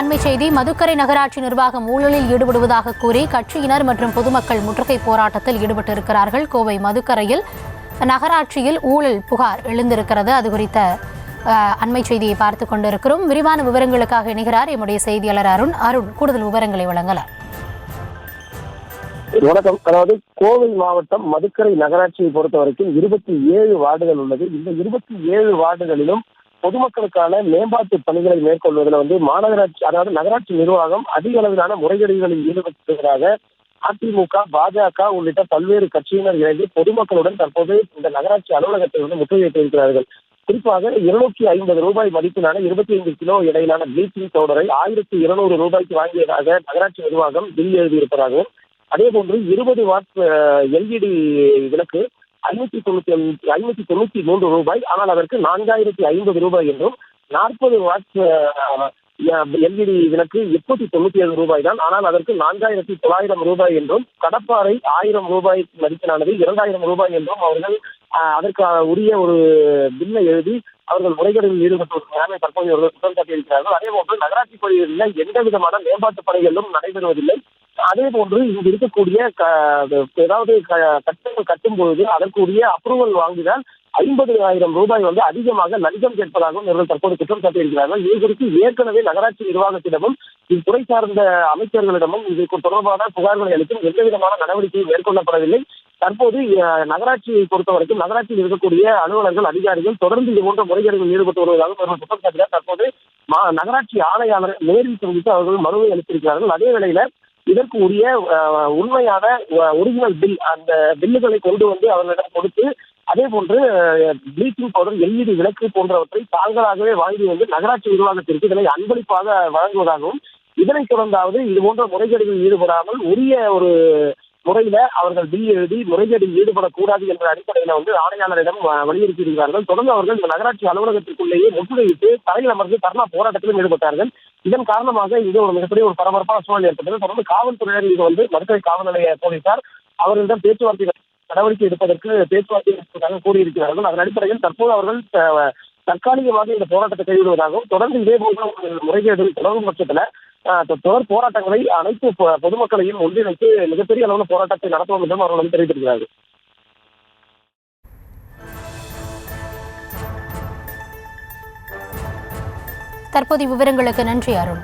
அண்மை செய்தி. மதுக்கரை நகராட்சி நிர்வாகம் ஊழலில் ஈடுபடுவதாக கூறி கட்சியினர் மற்றும் பொதுமக்கள் முற்றுகை போராட்டத்தில் ஈடுபட்டிருக்கிறார்கள். கோவை மதுக்கரையில் நகராட்சியில் ஊழல் புகார் எழுந்திருக்கிறது. அது குறித்த அண்மை செய்தியை பார்த்துக் கொண்டிருக்கிறோம். விரிவான விவரங்களுக்காக இணைகிறார் எம்முடைய செய்தியாளர் அருண். கூடுதல் விவரங்களை வழங்கலாம். வணக்கம். அதாவது கோவை மாவட்டம் மதுக்கரை நகராட்சியை பொறுத்த வரைக்கும் 27 வார்டுகள் உள்ளது. இந்த 27 வார்டுகளிலும் பொதுமக்களுக்கான மேம்பாட்டு பணிகளை மேற்கொள்வதில் மாநகராட்சி, அதாவது நகராட்சி நிர்வாகம் அதிக அளவிலான முறைகேடுகளில் ஈடுபட்டிருப்பதாக அதிமுக, பாஜக உள்ளிட்ட பல்வேறு கட்சியினர் இணைந்து பொதுமக்களுடன் தற்போது இந்த நகராட்சி அலுவலகத்தை முற்றுகையிட்டிருக்கிறார்கள். குறிப்பாக 250 ரூபாய் மதிப்பிலான 25 கிலோ இடையிலான ப்ளீச்சிங் பவுடரை 1200 ரூபாய்க்கு வாங்கியதாக நகராட்சி நிர்வாகம் பில் எழுதியிருப்பதாகவும், அதே போன்று 20 வாட் எல்இடி விளக்கு 593 ரூபாய், ஆனால் அதற்கு 4050 ரூபாய் என்றும், 40 வாட் எல்இடி விளக்கு 897 ரூபாய் தான், ஆனால் அதற்கு 4900 ரூபாய் என்றும், கடப்பாறை 1000 ரூபாய் மதிப்பிலானது 2000 ரூபாய் என்றும் அவர்கள் அதற்கு உரிய ஒரு பில்லை எழுதி அவர்கள் முறைகேடுகளில் ஈடுபட்டு வருவதாக தற்போது அவர்கள் குற்றம் சாட்டியிருக்கிறார்கள். அதே போன்று நகராட்சி பகுதிகளில் எந்த விதமான மேம்பாட்டு பணிகளும் நடைபெறுவதில்லை. அதே போன்று இங்கு இருக்கக்கூடிய ஏதாவது கட்டங்கள் கட்டும் பொழுது அதற்குரிய அப்ரூவல் வாங்கினால் 50,000 ரூபாய் அதிகமாக லஞ்சம் கேட்பதாகவும் இவர்கள் தற்போது குற்றம் சாட்டியிருக்கிறார்கள். இது குறித்து ஏற்கனவே நகராட்சி நிர்வாகத்திடமும் இத்துறை சார்ந்த அமைச்சர்களிடமும் இது தொடர்பான புகார்களை அளித்தும் எந்த விதமான நடவடிக்கையும் மேற்கொள்ளப்படவில்லை. தற்போது நகராட்சியை பொறுத்தவரைக்கும் நகராட்சியில் இருக்கக்கூடிய அலுவலர்கள், அதிகாரிகள் தொடர்ந்து இது போன்ற முறைகேடுகளில் ஈடுபட்டு வருவதாக அவர்கள் குற்றம் சாட்டினார். தற்போது நகராட்சி ஆணையாளர் நேரில் சந்தித்து அவர்கள் மனுவை அளித்திருக்கிறார்கள். அதே வேளையில இதற்கு உரிய உண்மையான ஒரிஜினல் பில், அந்த பில்லுகளை கொண்டு அவர்களிடம் கொடுத்து, அதே போன்று ப்ளீச்சிங் பவுடர், எல்இடி விளக்கு போன்றவற்றை தாங்களாகவே வாங்கி நகராட்சி நிர்வாகத்திற்கு இதனை அன்பளிப்பாக வழங்குவதாகவும், இதனைத் தொடர்ந்தாவது இது போன்ற முறைகேடுகளில் ஈடுபடாமல் உரிய ஒரு முறையில அவர்கள் பில் எழுதி முறைகேடில் ஈடுபடக்கூடாது என்ற அடிப்படையில ஆணையாளரிடம் வலியுறுத்தியிருக்கிறார்கள். தொடர்ந்து அவர்கள் இந்த நகராட்சி அலுவலகத்திற்குள்ளேயே முற்றுகையிட்டு தலையில் அமர்ந்து தர்ணா போராட்டத்திலும் ஈடுபட்டார்கள். இதன் காரணமாக இது ஒரு மிகப்பெரிய ஒரு பரபரப்பான சூழல் ஏற்பட்டது. தொடர்ந்து காவல்துறையினர் இது மதுக்கரை காவல் நிலைய போலீசார் அவர்களிடம் பேச்சுவார்த்தை நடவடிக்கை எடுப்பதற்கு பேச்சுவார்த்தை கூறியிருக்கிறார்கள். அதன் அடிப்படையில் தற்போது அவர்கள் தற்காலிகமாக இந்த போராட்டத்தை கைவிடுவதாகவும், தொடர்ந்து இதே போன்ற முறைகேடு தொடரும் பட்சத்தில் தொடர் போராட்டங்களை அனைத்து பொதுமக்களையும் ஒன்றிணைத்து மிகப்பெரிய அளவில் போராட்டத்தை நடத்துவோம் என்றும் அவர்கள் தெரிவித்திருக்கிறார்கள். தற்போதைய விவரங்களுக்கு நன்றி அருண்.